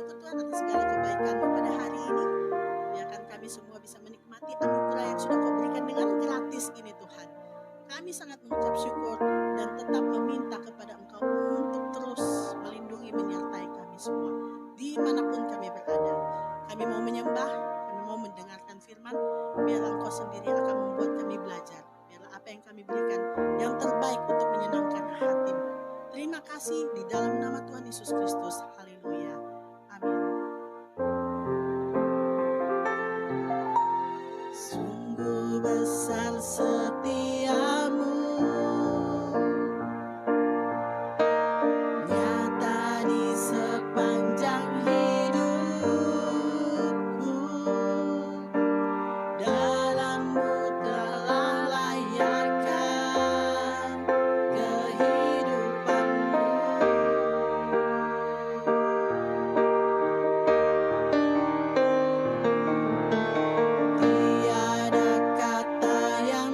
bersyukur Tuhan atas segala kebaikan-Mu pada hari ini. Biarkan kami semua bisa menikmati anugerah yang sudah Kau berikan dengan gratis ini Tuhan. Kami sangat mengucap syukur dan tetap meminta kepada Engkau untuk terus melindungi menyertai kami semua dimanapun kami berada. Kami mau menyembah, kami mau mendengarkan firman, biarlah Engkau sendiri akan membuat kami belajar. Biarlah apa yang kami berikan yang terbaik untuk menyenangkan hati-Mu. Terima kasih di dalam nama Tuhan Yesus Kristus. Haleluya. Amin. Sungguh besar setiamu, nyata di sepanjang hidupku. Dalam-Mu telah layakkan kehidupanmu. Tiada kata yang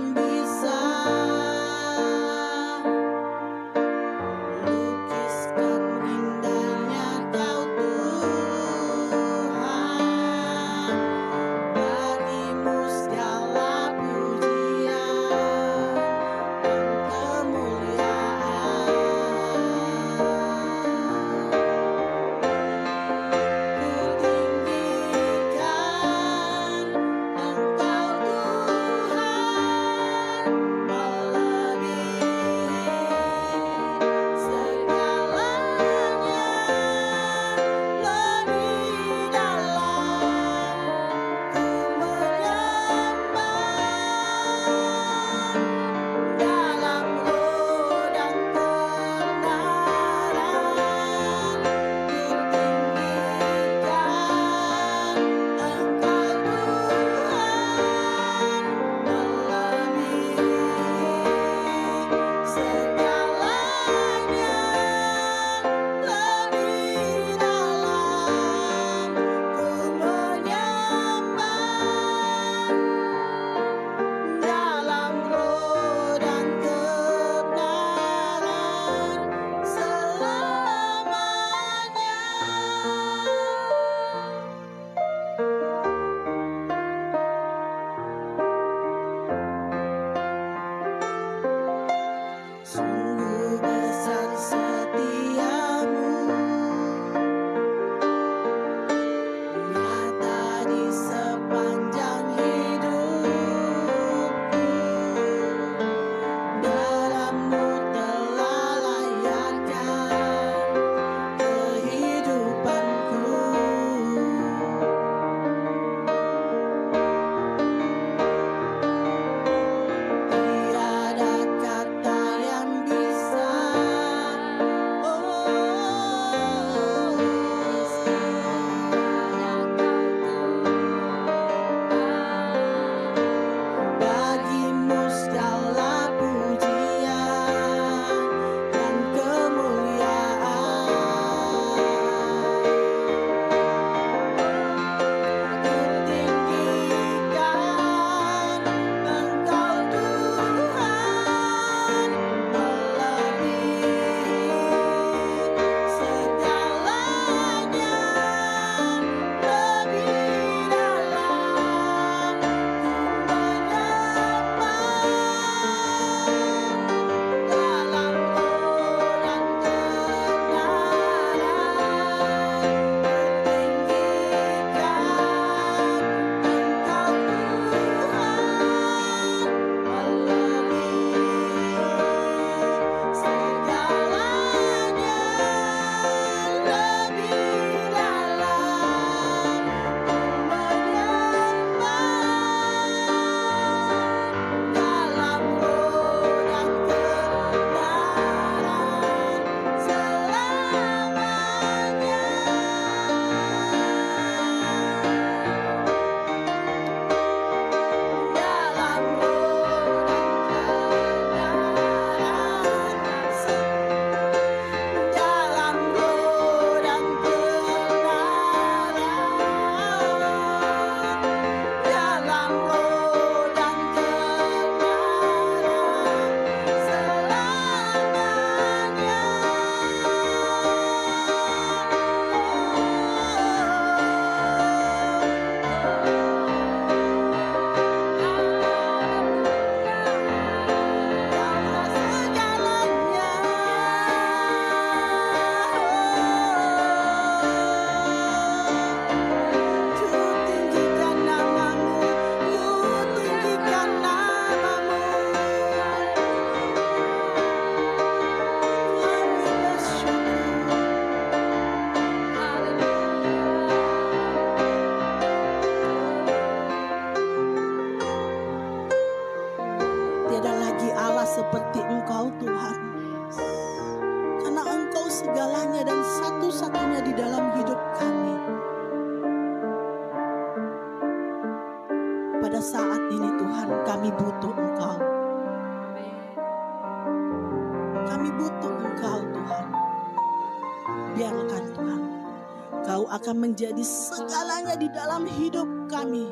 Engkau akan menjadi segalanya di dalam hidup kami.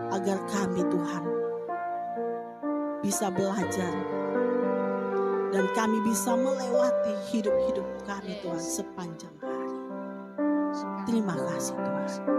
Agar kami Tuhan bisa belajar dan kami bisa melewati hidup-hidup kami Tuhan sepanjang hari. Terima kasih Tuhan.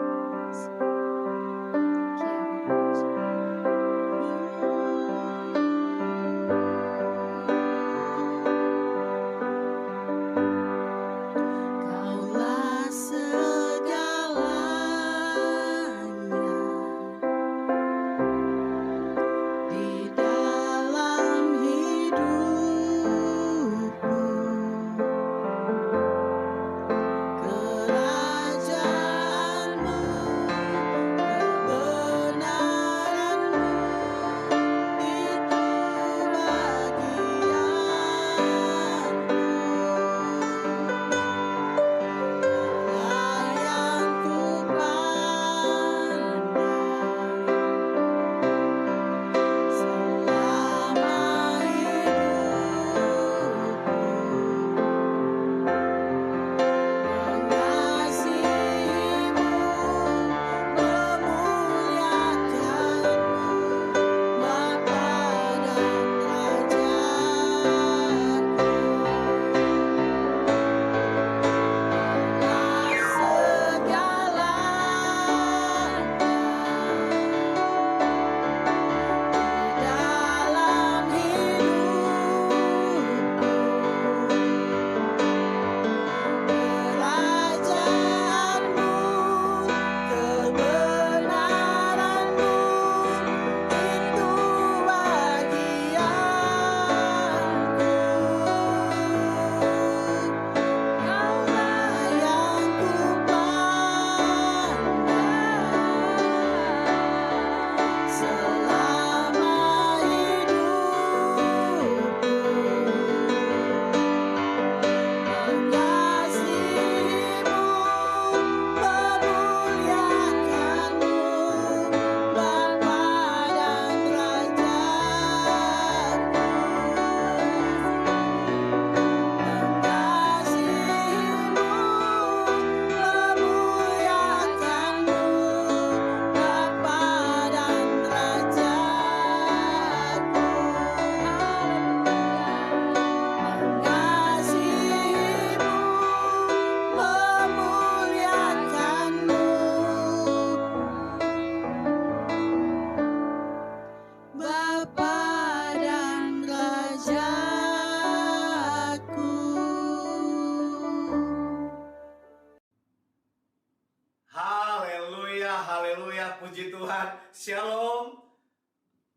Puji Tuhan, Shalom.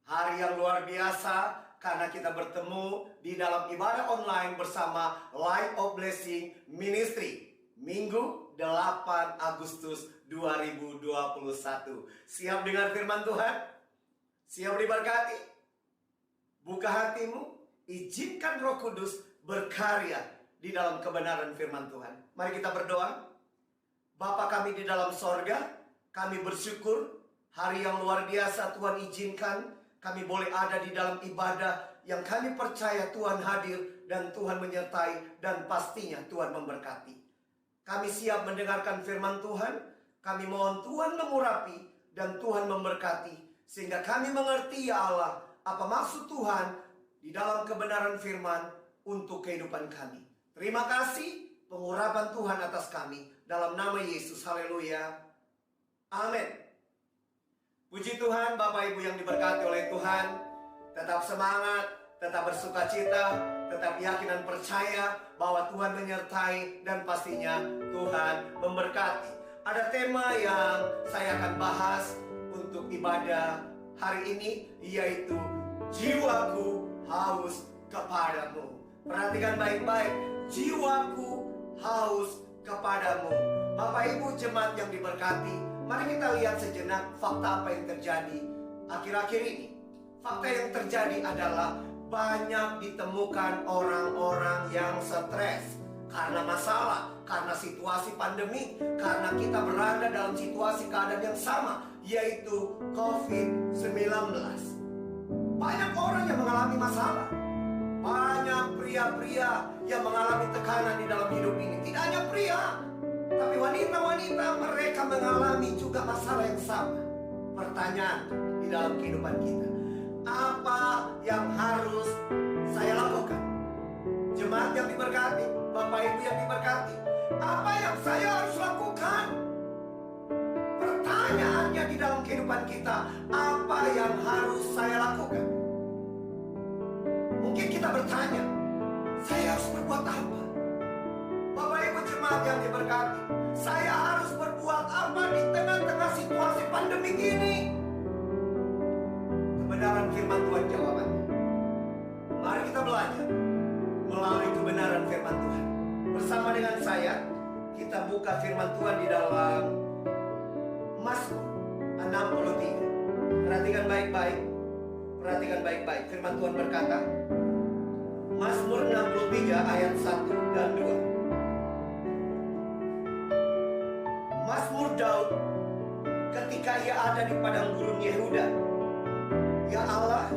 Hari yang luar biasa karena kita bertemu di dalam ibadah online bersama Light of Blessing Ministry. Minggu 8 Agustus 2021. Siap dengar firman Tuhan? Siap diberkati? Buka hatimu, izinkan Roh Kudus berkarya di dalam kebenaran firman Tuhan. Mari kita berdoa. Bapa kami di dalam sorga, kami bersyukur hari yang luar biasa Tuhan izinkan kami boleh ada di dalam ibadah yang kami percaya Tuhan hadir dan Tuhan menyertai dan pastinya Tuhan memberkati. Kami siap mendengarkan firman Tuhan. Kami mohon Tuhan mengurapi dan Tuhan memberkati sehingga kami mengerti ya Allah apa maksud Tuhan di dalam kebenaran firman untuk kehidupan kami. Terima kasih pengurapan Tuhan atas kami dalam nama Yesus. Haleluya. Amin. Puji Tuhan, Bapak Ibu yang diberkati oleh Tuhan. Tetap semangat, tetap bersuka cita, tetap yakin dan percaya bahwa Tuhan menyertai dan pastinya Tuhan memberkati. Ada tema yang saya akan bahas untuk ibadah hari ini, yaitu jiwaku haus kepadamu. Perhatikan baik-baik, jiwaku haus kepadamu. Bapak Ibu jemaat yang diberkati, mari kita lihat sejenak fakta apa yang terjadi akhir-akhir ini. Fakta yang terjadi adalah banyak ditemukan orang-orang yang stres karena masalah, karena situasi pandemi, karena kita berada dalam situasi keadaan yang sama, yaitu COVID-19. Banyak orang yang mengalami masalah. Banyak pria-pria yang mengalami tekanan di dalam hidup ini. Tidak hanya pria, wanita-wanita mereka mengalami juga masalah yang sama. Pertanyaan di dalam kehidupan kita, apa yang harus saya lakukan? Jemaat yang diberkati, Bapak Ibu yang diberkati, apa yang saya harus lakukan? Pertanyaannya di dalam kehidupan kita, apa yang harus saya lakukan? Mungkin kita bertanya, saya harus berbuat apa? Bapak Ibu jemaat yang diberkati, saya harus berbuat apa di tengah-tengah situasi pandemi ini? Kebenaran firman Tuhan jawabannya. Mari kita belajar melalui kebenaran firman Tuhan. Bersama dengan saya, kita buka firman Tuhan di dalam Mazmur 63. Perhatikan baik-baik. Perhatikan baik-baik. Firman Tuhan berkata, Mazmur 63 ayat 1 dan 2. Mazmur Daud ketika ia ada di padang gurun Yehuda. Ya Allah,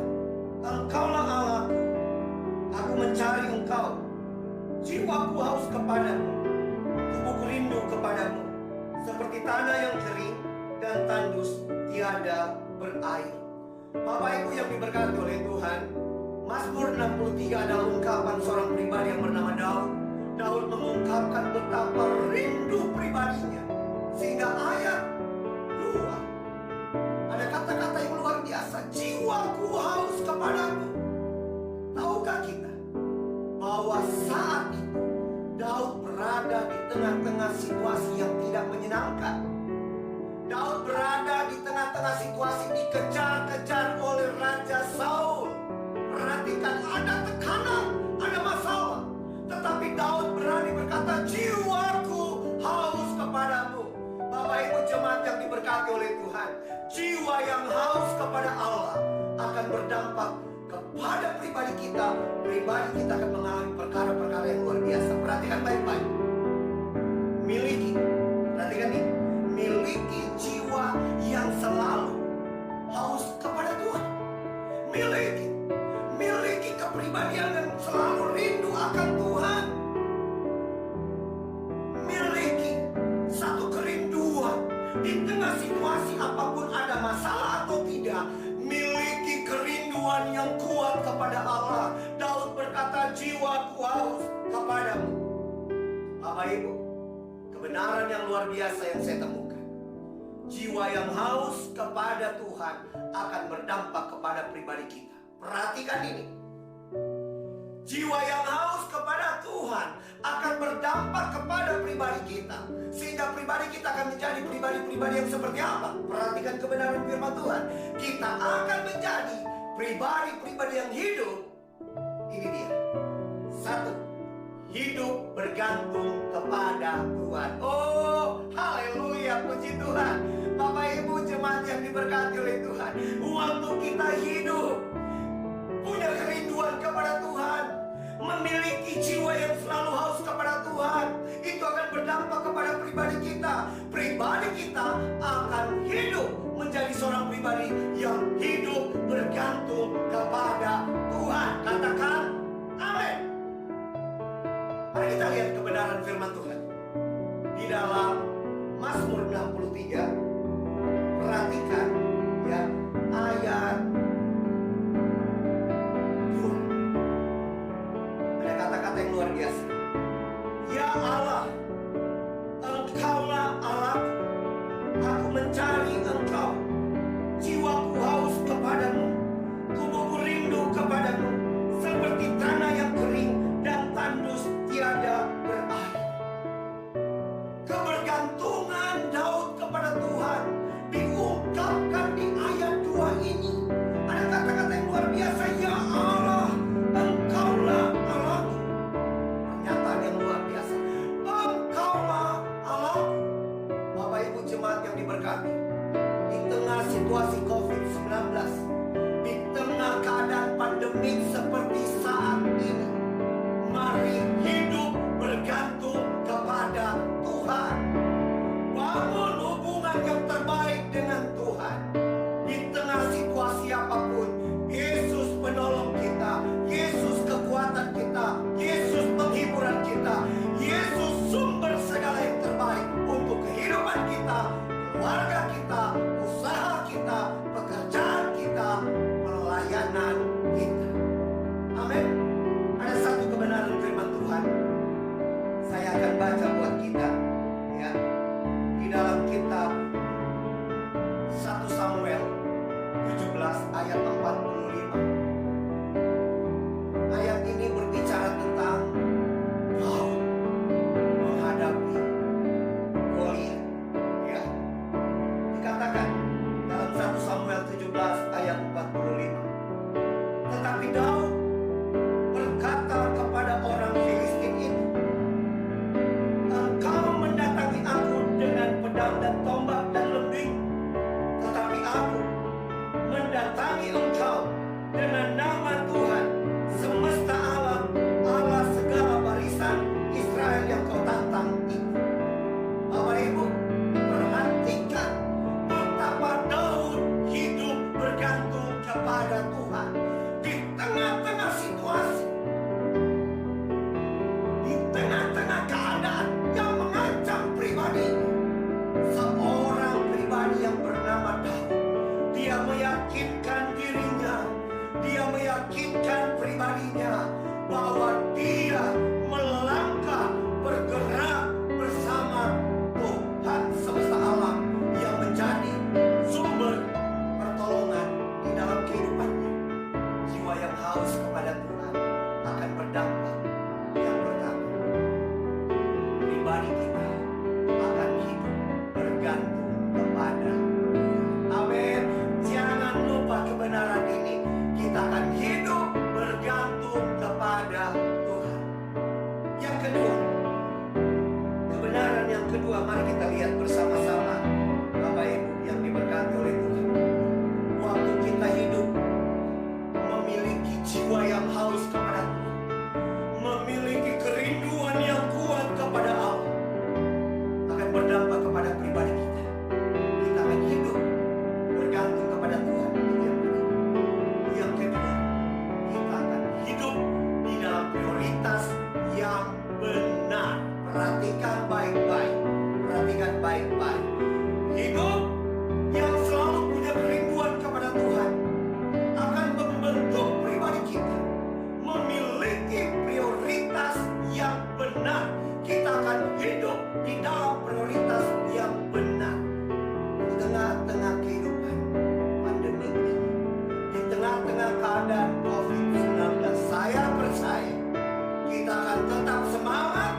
Engkaulah Allahku, aku mencari Engkau. Jiwaku haus kepadamu, tubuhku rindu kepadamu, seperti tanah yang kering dan tandus tiada berair. Bapak Ibu yang diberkati oleh Tuhan, Mazmur 63 adalah ungkapan seorang pribadi yang bernama Daud. Daud mengungkapkan betapa rindu pribadinya. Sehingga ayat 2 ada kata-kata yang luar biasa, jiwaku haus kepadamu. Tahukah kita bahwa saat itu Daud berada di tengah-tengah situasi yang tidak menyenangkan. Daud berada di tengah-tengah situasi dikejar-kejar oleh Raja Saul. Perhatikan, ada tekanan, ada masalah. Tetapi Daud berani berkata, jiwaku haus kepadamu. Bapak Ibu jemaat yang diberkati oleh Tuhan, jiwa yang haus kepada Allah akan berdampak kepada pribadi kita. Pribadi kita akan mengalami perkara-perkara yang luar biasa. Perhatikan baik-baik. Miliki, perhatikan ini, miliki jiwa yang selalu haus kepada Tuhan. Miliki kepribadian yang selalu rindu akan Tuhan. Miliki satu kerinduan di tengah situasi apapun, ada masalah atau tidak. Miliki kerinduan yang kuat kepada Allah. Daud berkata, jiwaku haus kepadamu. Bapak Ibu, kebenaran yang luar biasa yang saya temukan. Jiwa yang haus kepada Tuhan akan berdampak kepada pribadi kita. Perhatikan ini. Jiwa yang haus kepada Tuhan akan berdampak kepada pribadi kita. Sehingga pribadi kita akan menjadi pribadi-pribadi yang seperti apa? Perhatikan kebenaran firman Tuhan. Kita akan menjadi pribadi-pribadi yang hidup. Ini dia. 1. Hidup bergantung kepada Tuhan. Oh, haleluya, puji Tuhan. Bapak Ibu jemaat yang diberkati oleh Tuhan, waktu kita hidup punya kerinduan kepada Tuhan, memiliki jiwa yang selalu haus kepada Tuhan, itu akan berdampak kepada pribadi kita. Pribadi kita akan hidup menjadi seorang pribadi yang hidup bergantung kepada Tuhan. Katakan amin. Mari kita lihat kebenaran firman Tuhan di dalam Mazmur 63. Perhatikan ya, ayat 2. Ada kata-kata yang luar biasa. Ya Allah, Engkaulah Allahku, aku mencari Engkau. Jiwaku haus kepadamu, tubuhku rindu kepadamu, seperti tanah yang kering dan tandus tiada berair. Kebergantungan Daud kepada Tuhan dan tombak dan lembing. Tetapi aku mendatangi engkau dengan nama Tuhan semesta alam, Allah segala barisan Israel yang kau tantang itu. Bapak Ibu, perhatikan betapa Daud hidup bergantung kepada Tuhan di tengah-tengah situasi, di tengah-tengah keadaan yang mengancam pribadi. Seorang pribadi yang bernama Daud, dia meyakinkan dirinya, dia meyakinkan pribadinya bahwa dia melangkah bergerak bersama Tuhan semesta alam yang menjadi sumber pertolongan di dalam kehidupannya. Jiwa yang haus kepada Tuhan akan berdampak. Yang pertama, pribadi kita akan hidup bergantung kepada Tuhan. Amin. Jangan lupa kebenaran ini. Kita akan hidup bergantung kepada Tuhan. Yang kedua, kebenaran yang kedua, mari kita lihat bersama-sama, Bapak Ibu yang diberkati oleh Tuhan. Waktu kita hidup memiliki jiwa yang haus kepada Tuhan, memiliki kerinduan yang kuat kepada Allah, akan berdampak kepada pribadi kita. Kita akan hidup bergantung kepada Tuhan. Yang kedua, kita akan hidup di dalam prioritas yang benar. Perhatikan baik-baik. Perhatikan baik-baik. Hidup yang selalu punya kerinduan kepada Tuhan akan membentuk pribadi kita memiliki prioritas yang benar. Kita akan hidup di dalam prioritas yang benar. Di tengah-tengah kehidupan pandemi ini, di tengah-tengah keadaan COVID-19, saya percaya kita akan tetap semangat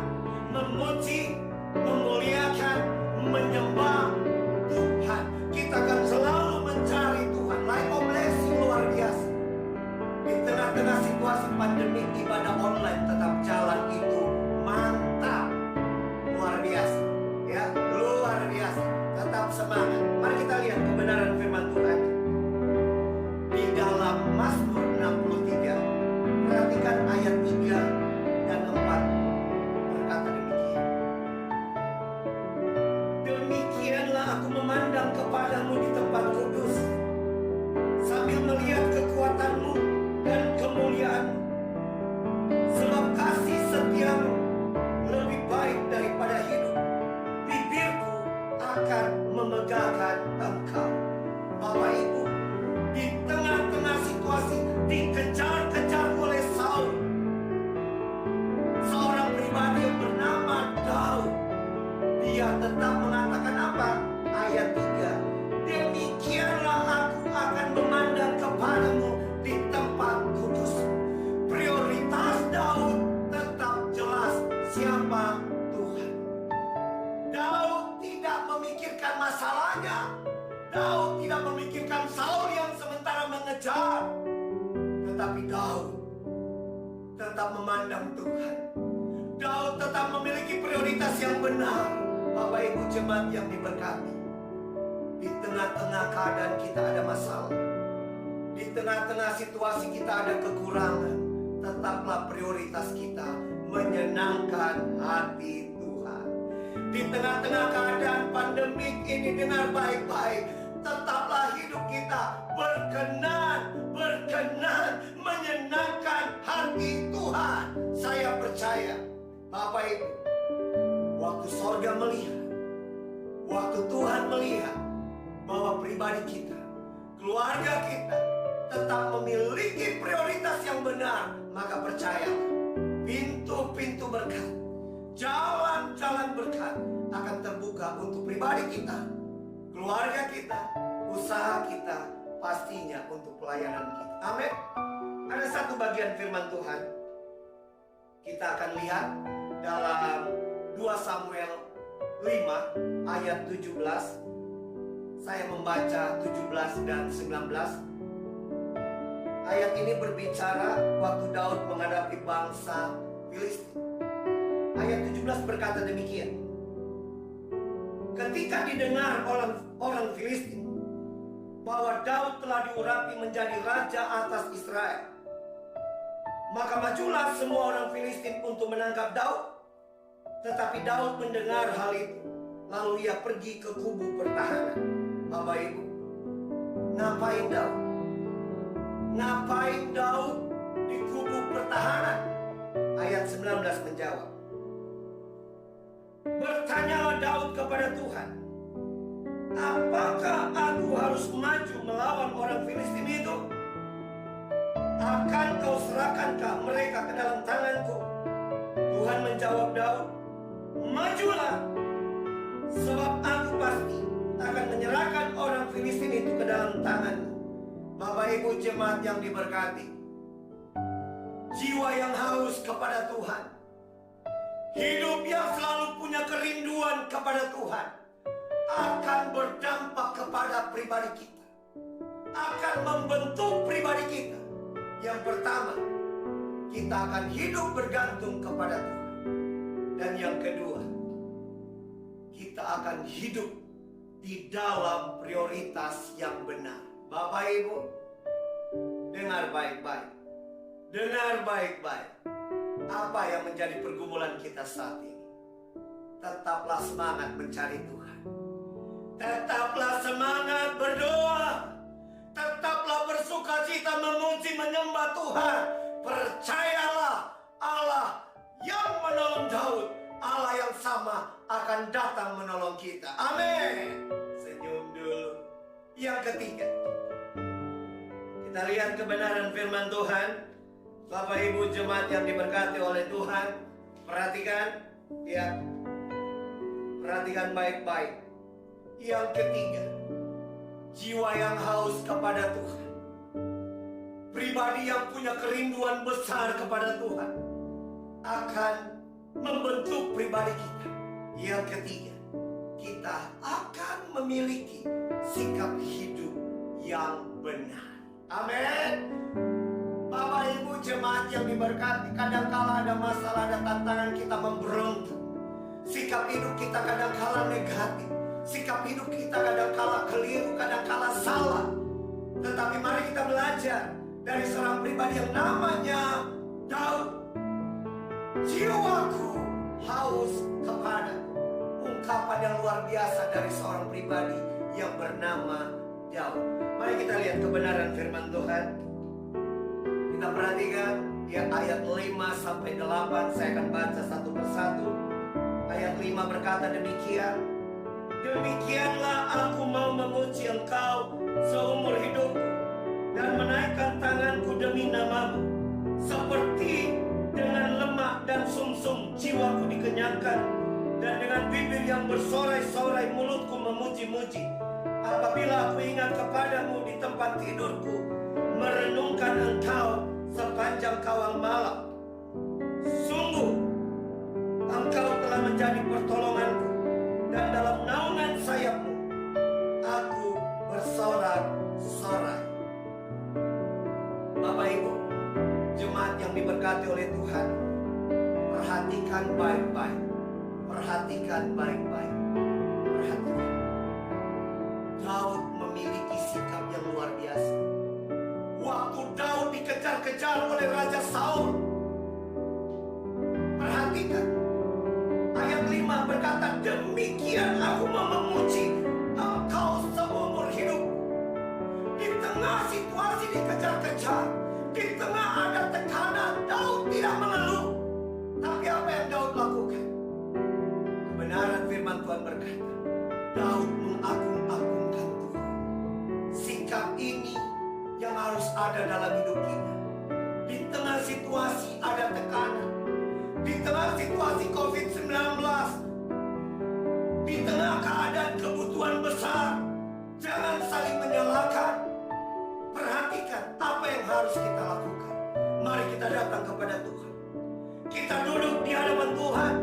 memuji, memuliakan, menyembah Tuhan. Kita akan selalu mencari Tuhan. Life of blessing luar biasa. Di tengah-tengah situasi pandemi, ibadah online tetap jalan itu mantap. Luar biasa. Ya, luar biasa. Tetap semangat. Mari kita lihat kebenaran firman Tuhan. Di dalam Mazmur 63, perhatikan ayat 3 dan 4. Berkata demikian. Demikianlah aku memandang kepadamu di tempat kudus, sambil melihat kekuatanmu dan kemuliaanmu. Sebab kasih setiamu lebih baik daripada hidup. Bibirku akan memegahkan engkau. Bapak Ibu, di tengah-tengah situasi dikejar-kejar oleh Saul, seorang pribadi yang bernama Daud, dia tetap mengatakan apa? Ayat 3, demikianlah aku akan memandang kepadamu di tempat kudus. Prioritas Daud tetap jelas, siapa Tuhan. Daud tidak memikirkan masalahnya. Daud tidak memikirkan Saul yang sementara mengejar. Tetapi Daud tetap memandang Tuhan. Daud tetap memiliki prioritas yang benar. Bapak Ibu jemaat yang diberkati, di tengah-tengah keadaan kita ada masalah, di tengah-tengah situasi kita ada kekurangan, tetaplah prioritas kita menyenangkan hati Tuhan. Di tengah-tengah keadaan pandemik ini, dengar baik-baik, tetaplah hidup kita berkenan, menyenangkan hati Tuhan. Saya percaya, Bapak Ibu, waktu sorga melihat, waktu Tuhan melihat bahwa pribadi kita, keluarga kita tetap memiliki prioritas yang benar, maka percaya, pintu-pintu berkat, jalan-jalan berkat akan terbuka untuk pribadi kita, keluarga kita, usaha kita, pastinya untuk pelayanan kita. Amin. Ada satu bagian firman Tuhan kita akan lihat dalam 2 Samuel 5 ayat 17. Saya membaca 17 dan 19. Ayat ini berbicara waktu Daud menghadapi bangsa Filistin. Ayat 17 berkata demikian. ketika didengar orang Filistin bahwa Daud telah diurapi menjadi raja atas Israel, maka majulah semua orang Filistin untuk menangkap Daud. Tetapi Daud mendengar hal itu, lalu ia pergi ke kubu pertahanan. Bapak Ibu, ngapain Daud? Ngapain Daud di kubu pertahanan? Ayat 19 menjawab, bertanyalah Daud kepada Tuhan, apakah aku harus maju melawan orang Filistin itu? Akan kau serahkankah mereka ke dalam tanganku? Tuhan menjawab Daud, majulah, sebab aku pasti akan menyerahkan orang Filistin itu ke dalam tanganmu. Bapak Ibu jemaat yang diberkati, jiwa yang haus kepada Tuhan, hidup yang selalu punya kerinduan kepada Tuhan, akan berdampak kepada pribadi kita, akan membentuk pribadi kita. Yang pertama, kita akan hidup bergantung kepada Tuhan. Dan yang kedua, kita akan hidup di dalam prioritas yang benar. Bapak Ibu, dengar baik-baik. Dengar baik-baik. Apa yang menjadi pergumulan kita saat ini? Tetaplah semangat mencari Tuhan. Tetaplah semangat berdoa. Tetaplah bersukacita memuji menyembah Tuhan. Percayalah, Allah yang menolong Daud, Allah yang sama akan datang menolong kita. Amin. Senyum dulu. Yang ketiga, kita lihat kebenaran firman Tuhan. Bapak Ibu jemaat yang diberkati oleh Tuhan, perhatikan ya. Perhatikan baik-baik. Yang ketiga, jiwa yang haus kepada Tuhan. Pribadi yang punya kerinduan besar kepada Tuhan akan membentuk pribadi kita. Yang ketiga, kita akan memiliki sikap hidup yang benar. Amin. Bapak Ibu jemaat yang diberkati, kadangkala ada masalah, ada tantangan, kita memberontak. Sikap hidup kita kadangkala negatif. Sikap hidup kita kadangkala keliru, kadangkala salah. Tetapi mari kita belajar dari seorang pribadi yang namanya Daud. Jiwaku haus kepadamu. Ungkapan yang luar biasa dari seorang pribadi yang bernama Daud. Mari kita lihat kebenaran firman Tuhan. Kita perhatikan ya, ayat 5 sampai 8. Saya akan baca satu persatu. Ayat 5 berkata demikian. Demikianlah aku mau memuji Engkau seumur hidupku dan menaikkan tanganku demi namamu. Seperti dengan lemak dan sumsum jiwaku dikenyangkan, dan dengan bibir yang bersorai-sorai mulutku memuji-muji. Apabila aku ingat kepadamu di tempat tidurku, merenungkan Engkau sepanjang kawal malam. Sungguh Engkau telah menjadi pertolonganku, dan dalam naungan sayapmu aku bersorak-sorai. Bapak Ibu jemaat yang diberkati oleh Tuhan, perhatikan baik-baik. Perhatikan baik-baik. Perhatikan. Daud memiliki sikap yang luar biasa. Waktu Daud dikejar-kejar oleh Raja Saul, perhatikan. Ayat 5 berkata, demikian aku mau memuji Engkau seumur hidup. Di tengah situasi dikejar-kejar, di tengah ada tekanan, Daud tidak mengeluh. Tapi apa yang Daud lakukan? Kebenaran firman Tuhan berkata, Daud mengagung-agungkan Tuhan. Sikap ini yang harus ada dalam hidup kita. Di tengah situasi ada tekanan, di tengah situasi COVID-19, di tengah keadaan kebutuhan besar, jangan saling menyalahkan. Perhatikan apa yang harus kita lakukan. Mari kita datang kepada Tuhan. Kita duduk di hadapan Tuhan.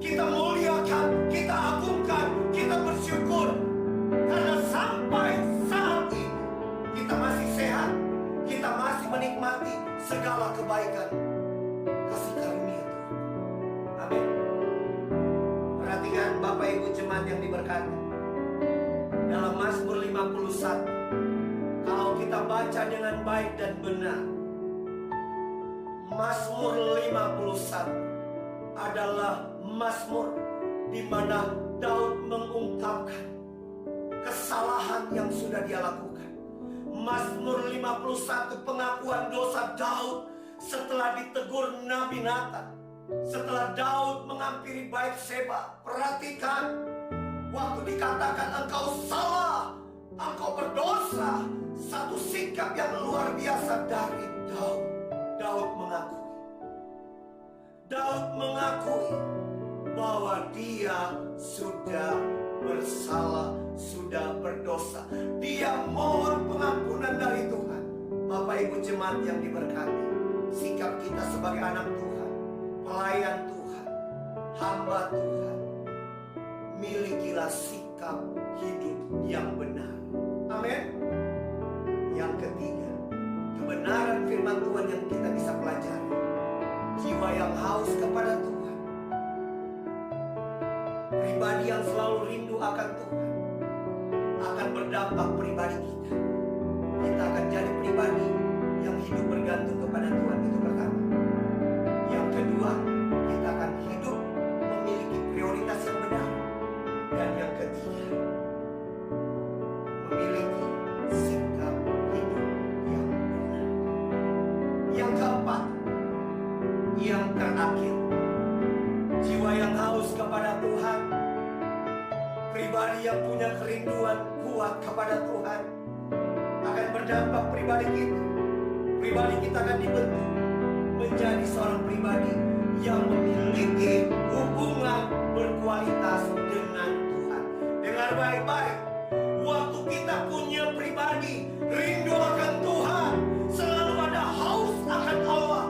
Kita muliakan, kita agungkan, kita bersyukur. Karena sampai saat ini kita masih sehat, kita masih menikmati segala kebaikan kasih karunia Tuhan. Amin. Perhatikan Bapak Ibu jemaat yang diberkati. baca dengan baik dan benar, Mazmur 51 adalah Mazmur di mana Daud mengungkapkan kesalahan yang sudah dia lakukan. Mazmur 51 pengakuan dosa Daud setelah ditegur Nabi Nathan. Setelah Daud menghampiri Batseba, perhatikan, waktu dikatakan engkau salah, engkau berdosa, satu sikap yang luar biasa dari Daud. Daud mengakui bahwa dia sudah bersalah, sudah berdosa. Dia mohon pengampunan dari Tuhan. Bapak Ibu jemaat yang diberkati, sikap kita sebagai anak Tuhan, pelayan Tuhan, hamba Tuhan, milikilah sikap hidup yang benar. Amin. Yang ketiga, kebenaran firman Tuhan yang kita bisa pelajari. Jiwa yang haus kepada Tuhan, pribadi yang selalu rindu akan Tuhan, akan berdampak pribadi kita. Kita akan jadi pribadi yang hidup bergantung kepada Tuhan. Itu pertama. Yang kedua, kita akan hidup memiliki prioritas yang benar. Dan yang ketiga, memiliki sikap hidup yang benar. Yang keempat, yang terakhir, jiwa yang haus kepada Tuhan, pribadi yang punya kerinduan kuat kepada Tuhan, akan berdampak pribadi kita. Pribadi kita akan dibentuk menjadi seorang pribadi yang memiliki hubungan berkualitas dengan Tuhan. Dengar baik-baik, waktu kita punya pribadi rindu akan Tuhan, selalu ada haus akan Allah,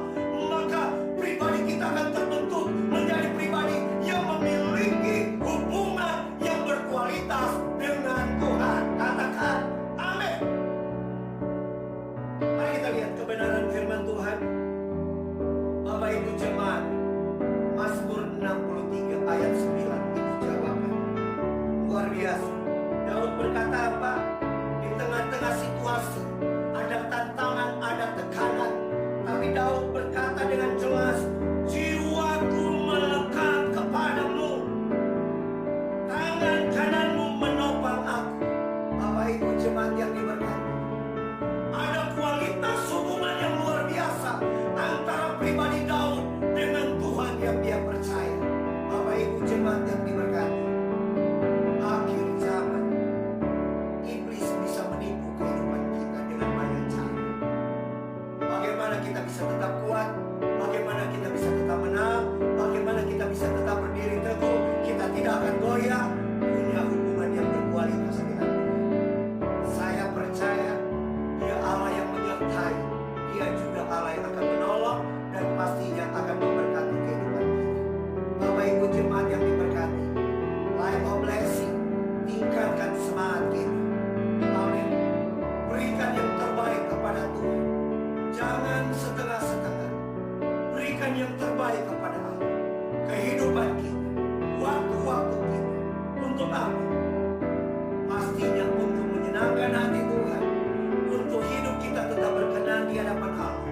maka pribadi kita akan terbentuk menjadi pribadi yang memiliki hubungan yang berkualitas dengan Tuhan. Katakan amin. Mari kita lihat kebenaran firman Tuhan. Bapak Ibu jemaat, Mazmur 63 ayat 9 itu jawaban. Luar biasa. Daud berkata apa? Di tengah-tengah situasi ada tantangan, ada tekanan, tapi Daud berkata dengan jelas, jiwaku melekat kepadamu, tangan kananmu menopang aku. Bapak Ibu jemaat yang diberkati, ada kualitas hubungan yang luar biasa antara pribadi Daud dengan Tuhan yang dia percaya. Bapak Ibu jemaat yang diberkati, akhir zaman iblis bisa menipu kehidupan kita dengan banyak cara. Bagaimana kita bisa tetap kuat? Bagaimana kita bisa tetap menang? Bagaimana kita bisa tetap berdiri teguh? Kita tidak akan goyah, punya hubungan yang berkualitas dengan Tuhan. Saya percaya Dia Allah yang menyertai, Dia juga Allah yang akan menolong dan pastinya akan memberkati kehidupan kita. Bapak Ibu jemaat yang diberkati, Life of Blessing, tingkatkan semangat kita. Amin. Berikan yang terbaik kepada Tuhan. Jangan setengah-setengah. Berikan yang terbaik kepada Allah. Kehidupan kita, waktu-waktu kita, untuk apa? Pastinya untuk menyenangkan hati Tuhan, untuk hidup kita tetap berkenan di hadapan Allah.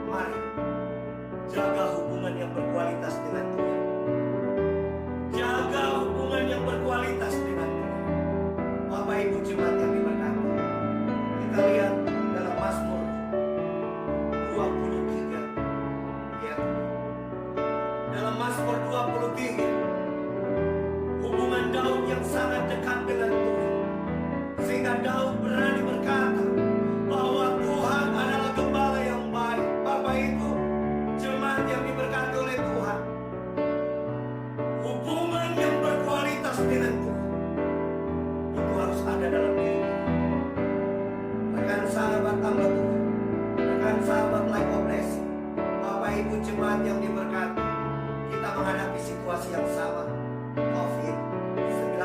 Mari jaga hubungan yang berkualitas dengan Tuhan. Jaga hubungan yang berkualitas dengan Tuhan. Bapak Ibu jemaat yang diberkati, kita lihat dalam Mazmur 23. Ya. Dalam Mazmur 23, hubungan Daud yang sangat dekat dengan Tuhan, sehingga Daud berani berkata bahwa Tuhan adalah gembala yang baik. Bapak Ibu jemaat yang diberkati oleh Tuhan, hubungan yang berkualitas dengan Tuhan itu harus ada dalam diri kita. Rekan sahabat hamba Tuhan, rekan sahabat Life of Blessing, Bapak Ibu jemaat yang diberkati, kita menghadapi situasi yang sama, COVID-19.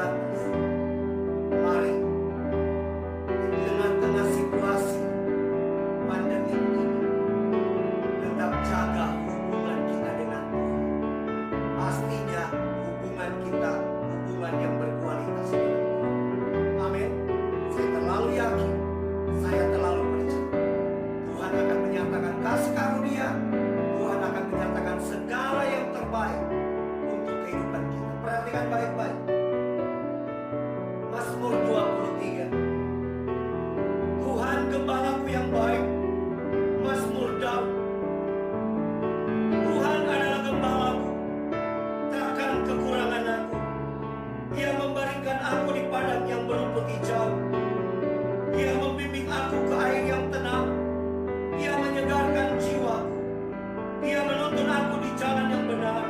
membaringkan aku di padang yang berumput hijau. Dia membimbing aku ke air yang tenang. Dia menyegarkan jiwaku. Dia menuntun aku di jalan yang benar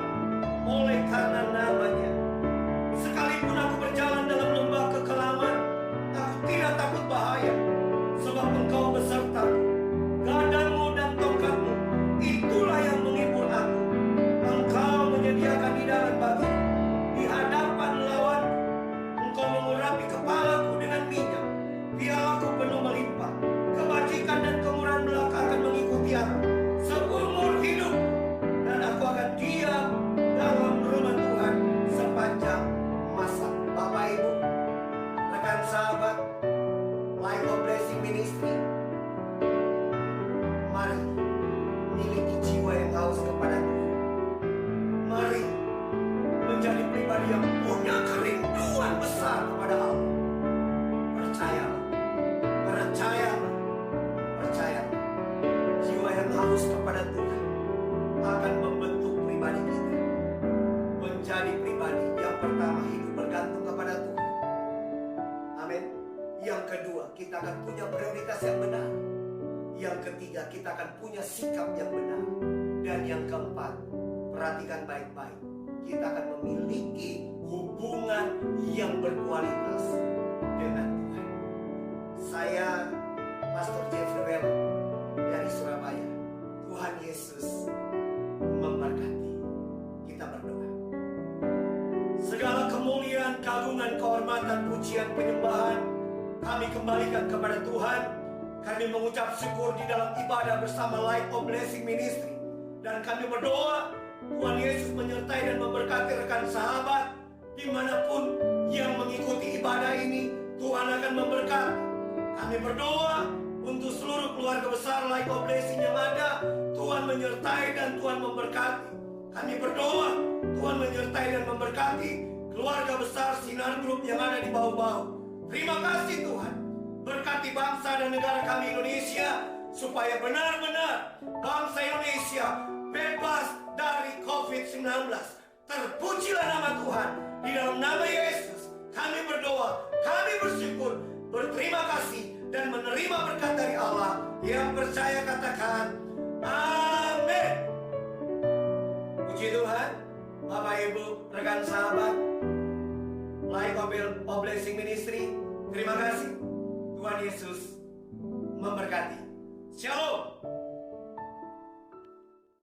oleh karena namanya. Sekalipun aku berjalan dalam lembah kekelaman, aku tidak takut bahaya, sebab Engkau besertaku. Gadamu dan tongkatmu, itulah yang menghibur aku. Engkau menyediakan hidangan bagiku di hadapan lawan. Engkau mengurapi kepalaku dengan minyak, pialaku penuh melimpah. Kebajikan dan kemurahan belaka akan mengikuti aku seumur hidup, dan aku akan diam dalam rumah Tuhan sepanjang masa. Bapak Ibu, rekan sahabat, Life of Blessing Ministry, mari miliki jiwa yang haus kepada Tuhan. Mari menjadi pribadi yang punya kerinduan besar kepada Allah. Percayalah, percayalah, percayalah. Jiwa yang haus kepada Tuhan akan membentuk pribadi kita menjadi pribadi yang pertama hidup bergantung kepada Tuhan. Amin. Yang kedua, kita akan punya prioritas yang benar. Yang ketiga, kita akan punya sikap yang benar. Dan yang keempat, perhatikan baik-baik, kita akan memiliki hubungan yang berkualitas dengan Tuhan. Saya Pastor Jeffrey Well dari Surabaya. Tuhan Yesus memberkati. Kita berdoa. Segala kemuliaan, keagungan, kehormatan, pujian, penyembahan kami kembalikan kepada Tuhan. Kami mengucap syukur di dalam ibadah bersama Life of Blessing Ministry. Dan kami berdoa Tuhan Yesus menyertai dan memberkati rekan sahabat dimanapun yang mengikuti ibadah ini. Tuhan akan memberkati. Kami berdoa untuk seluruh keluarga besar Life of Blessing yang ada. Tuhan menyertai dan Tuhan memberkati. Kami berdoa Tuhan menyertai dan memberkati keluarga besar Sinar Group yang ada di Bau-Bau. Terima kasih Tuhan. Berkati bangsa dan negara kami Indonesia, supaya benar-benar bangsa Indonesia bebas dari COVID-19. Terpujilah nama Tuhan. Di dalam nama Yesus kami berdoa, kami bersyukur, berterima kasih, dan menerima berkat dari Allah. Yang percaya katakan amin. Puji Tuhan. Bapak Ibu, rekan sahabat Life of Blessing Ministry, terima kasih. Tuhan Yesus memberkati. Shalom.